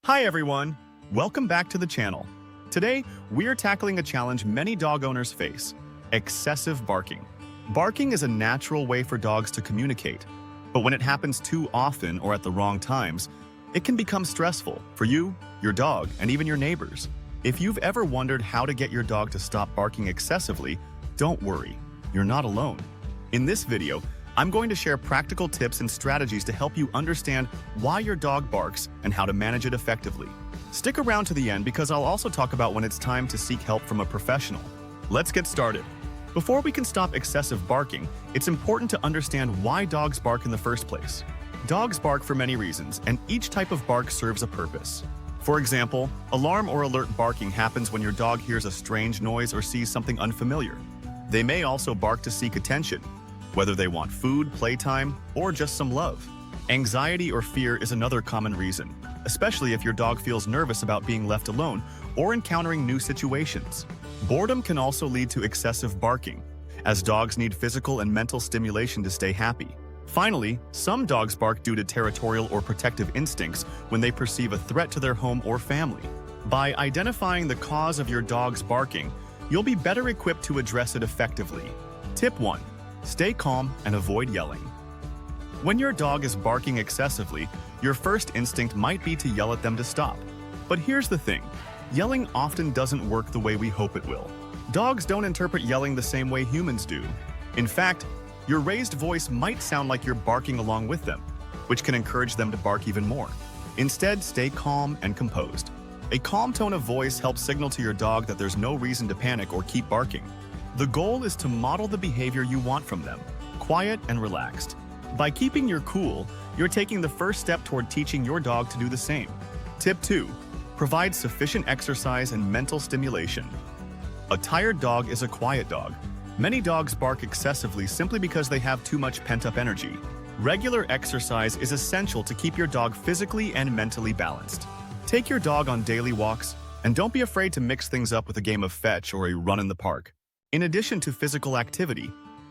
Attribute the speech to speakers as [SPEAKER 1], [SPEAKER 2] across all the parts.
[SPEAKER 1] Hi everyone! Welcome back to the channel. Today, we're tackling a challenge many dog owners face: excessive barking. Barking is a natural way for dogs to communicate, but when it happens too often or at the wrong times, it can become stressful for you, your dog, and even your neighbors. If you've ever wondered how to get your dog to stop barking excessively, don't worry, you're not alone. In this video, I'm going to share practical tips and strategies to help you understand why your dog barks and how to manage it effectively. Stick around to the end because I'll also talk about when it's time to seek help from a professional. Let's get started. Before we can stop excessive barking, it's important to understand why dogs bark in the first place. Dogs bark for many reasons, and each type of bark serves a purpose. For example, alarm or alert barking happens when your dog hears a strange noise or sees something unfamiliar. They may also bark to seek attention, whether they want food, playtime, or just some love. Anxiety or fear is another common reason, especially if your dog feels nervous about being left alone or encountering new situations. Boredom can also lead to excessive barking, as dogs need physical and mental stimulation to stay happy. Finally, some dogs bark due to territorial or protective instincts when they perceive a threat to their home or family. By identifying the cause of your dog's barking, you'll be better equipped to address it effectively. Tip 1. Stay calm and avoid yelling. When your dog is barking excessively, your first instinct might be to yell at them to stop. But here's the thing, yelling often doesn't work the way we hope it will. Dogs don't interpret yelling the same way humans do. In fact, your raised voice might sound like you're barking along with them, which can encourage them to bark even more. Instead, stay calm and composed. A calm tone of voice helps signal to your dog that there's no reason to panic or keep barking. The goal is to model the behavior you want from them, quiet and relaxed. By keeping your cool, you're taking the first step toward teaching your dog to do the same. Tip 2. Provide sufficient exercise and mental stimulation. A tired dog is a quiet dog. Many dogs bark excessively simply because they have too much pent-up energy. Regular exercise is essential to keep your dog physically and mentally balanced. Take your dog on daily walks, and don't be afraid to mix things up with a game of fetch or a run in the park. In addition to physical activity,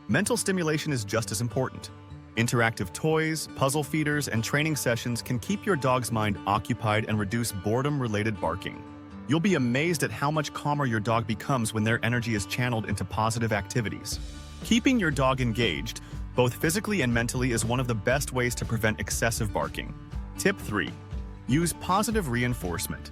[SPEAKER 1] mental stimulation is just as important. Interactive toys, puzzle feeders, and training sessions can keep your dog's mind occupied and reduce boredom-related barking. You'll be amazed at how much calmer your dog becomes when their energy is channeled into positive activities. Keeping your dog engaged, both physically and mentally, is one of the best ways to prevent excessive barking. Tip 3. Use positive reinforcement.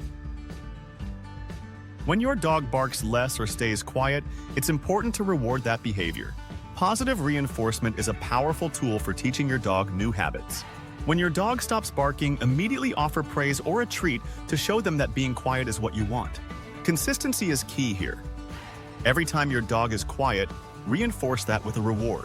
[SPEAKER 1] When your dog barks less or stays quiet, it's important to reward that behavior. Positive reinforcement is a powerful tool for teaching your dog new habits. When your dog stops barking, immediately offer praise or a treat to show them that being quiet is what you want. Consistency is key here. Every time your dog is quiet, reinforce that with a reward.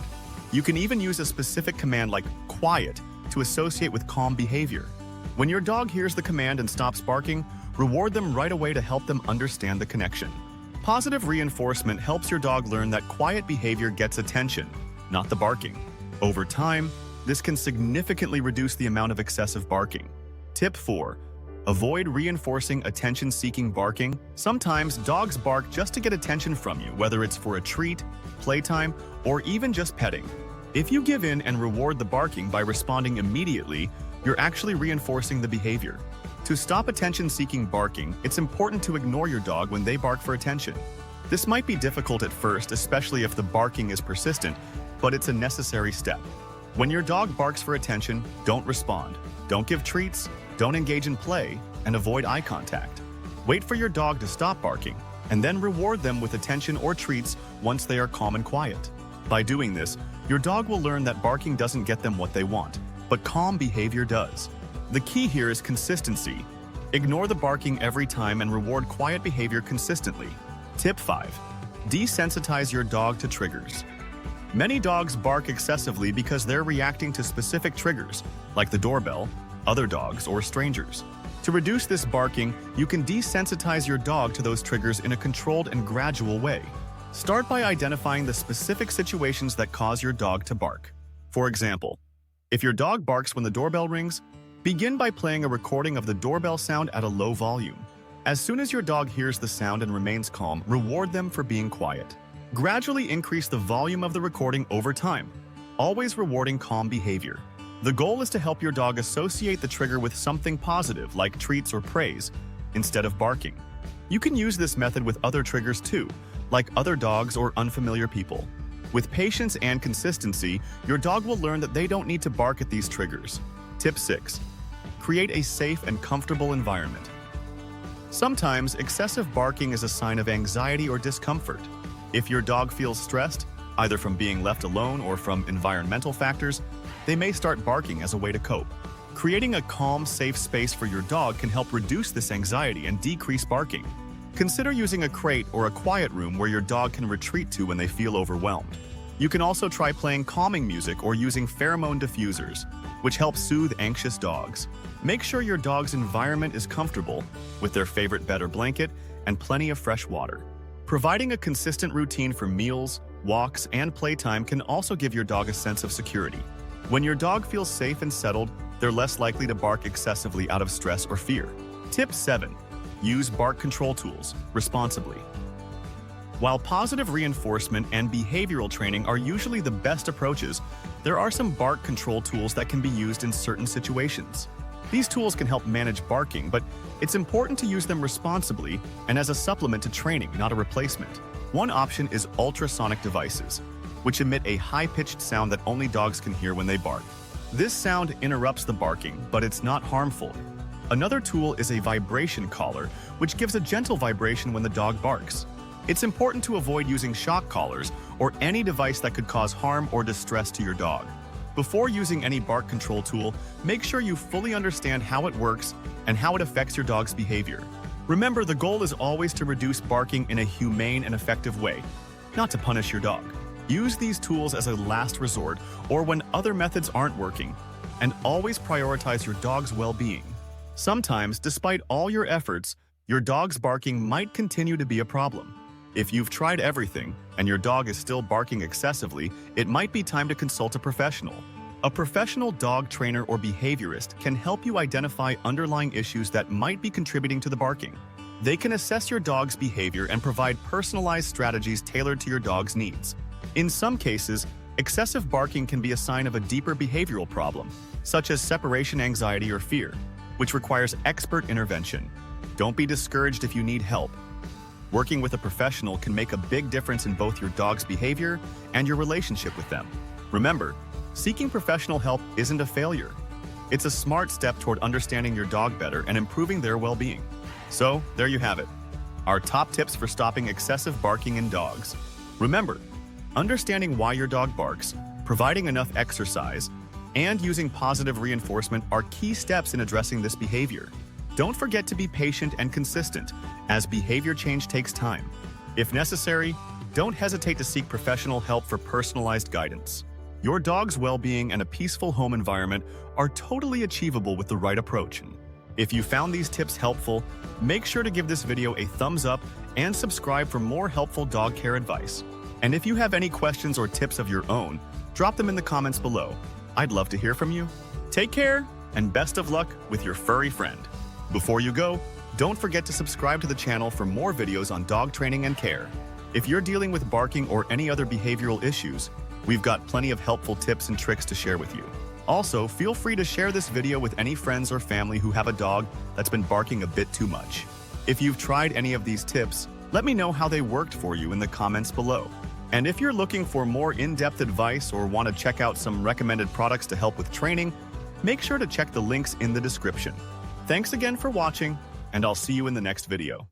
[SPEAKER 1] You can even use a specific command like quiet to associate with calm behavior. When your dog hears the command and stops barking, reward them right away to help them understand the connection. Positive reinforcement helps your dog learn that quiet behavior gets attention, not the barking. Over time, this can significantly reduce the amount of excessive barking. Tip 4. Avoid reinforcing attention-seeking barking. Sometimes dogs bark just to get attention from you, whether it's for a treat, playtime, or even just petting. If you give in and reward the barking by responding immediately, you're actually reinforcing the behavior. To stop attention-seeking barking, it's important to ignore your dog when they bark for attention. This might be difficult at first, especially if the barking is persistent, but it's a necessary step. When your dog barks for attention, don't respond. Don't give treats, don't engage in play, and avoid eye contact. Wait for your dog to stop barking, and then reward them with attention or treats once they are calm and quiet. By doing this, your dog will learn that barking doesn't get them what they want, but calm behavior does. The key here is consistency. Ignore the barking every time and reward quiet behavior consistently. Tip 5. Desensitize your dog to triggers. Many dogs bark excessively because they're reacting to specific triggers, like the doorbell, other dogs, or strangers. To reduce this barking, you can desensitize your dog to those triggers in a controlled and gradual way. Start by identifying the specific situations that cause your dog to bark. For example, if your dog barks when the doorbell rings, begin by playing a recording of the doorbell sound at a low volume. As soon as your dog hears the sound and remains calm, reward them for being quiet. Gradually increase the volume of the recording over time, always rewarding calm behavior. The goal is to help your dog associate the trigger with something positive like treats or praise, instead of barking. You can use this method with other triggers too, like other dogs or unfamiliar people. With patience and consistency, your dog will learn that they don't need to bark at these triggers. Tip 6. Create a safe and comfortable environment. Sometimes, excessive barking is a sign of anxiety or discomfort. If your dog feels stressed, either from being left alone or from environmental factors, they may start barking as a way to cope. Creating a calm, safe space for your dog can help reduce this anxiety and decrease barking. Consider using a crate or a quiet room where your dog can retreat to when they feel overwhelmed. You can also try playing calming music or using pheromone diffusers, which help soothe anxious dogs. Make sure your dog's environment is comfortable, with their favorite bed or blanket and plenty of fresh water. Providing a consistent routine for meals, walks, and playtime can also give your dog a sense of security. When your dog feels safe and settled, they're less likely to bark excessively out of stress or fear. Tip 7. Use bark control tools responsibly. While positive reinforcement and behavioral training are usually the best approaches, there are some bark control tools that can be used in certain situations. These tools can help manage barking, but it's important to use them responsibly and as a supplement to training, not a replacement. One option is ultrasonic devices, which emit a high-pitched sound that only dogs can hear when they bark. This sound interrupts the barking, but it's not harmful. Another tool is a vibration collar, which gives a gentle vibration when the dog barks. It's important to avoid using shock collars or any device that could cause harm or distress to your dog. Before using any bark control tool, make sure you fully understand how it works and how it affects your dog's behavior. Remember, the goal is always to reduce barking in a humane and effective way, not to punish your dog. Use these tools as a last resort or when other methods aren't working, and always prioritize your dog's well-being. Sometimes, despite all your efforts, your dog's barking might continue to be a problem. If you've tried everything and your dog is still barking excessively, it might be time to consult a professional. A professional dog trainer or behaviorist can help you identify underlying issues that might be contributing to the barking. They can assess your dog's behavior and provide personalized strategies tailored to your dog's needs. In some cases, excessive barking can be a sign of a deeper behavioral problem, such as separation anxiety or fear, which requires expert intervention. Don't be discouraged if you need help. Working with a professional can make a big difference in both your dog's behavior and your relationship with them. Remember, seeking professional help isn't a failure. It's a smart step toward understanding your dog better and improving their well-being. So, there you have it. Our top tips for stopping excessive barking in dogs. Remember, understanding why your dog barks, providing enough exercise, and using positive reinforcement are key steps in addressing this behavior. Don't forget to be patient and consistent, as behavior change takes time. If necessary, don't hesitate to seek professional help for personalized guidance. Your dog's well-being and a peaceful home environment are totally achievable with the right approach. If you found these tips helpful, make sure to give this video a thumbs up and subscribe for more helpful dog care advice. And if you have any questions or tips of your own, drop them in the comments below. I'd love to hear from you. Take care, and best of luck with your furry friend. Before you go, don't forget to subscribe to the channel for more videos on dog training and care. If you're dealing with barking or any other behavioral issues, we've got plenty of helpful tips and tricks to share with you. Also, feel free to share this video with any friends or family who have a dog that's been barking a bit too much. If you've tried any of these tips, let me know how they worked for you in the comments below. And if you're looking for more in-depth advice or want to check out some recommended products to help with training, make sure to check the links in the description. Thanks again for watching, and I'll see you in the next video.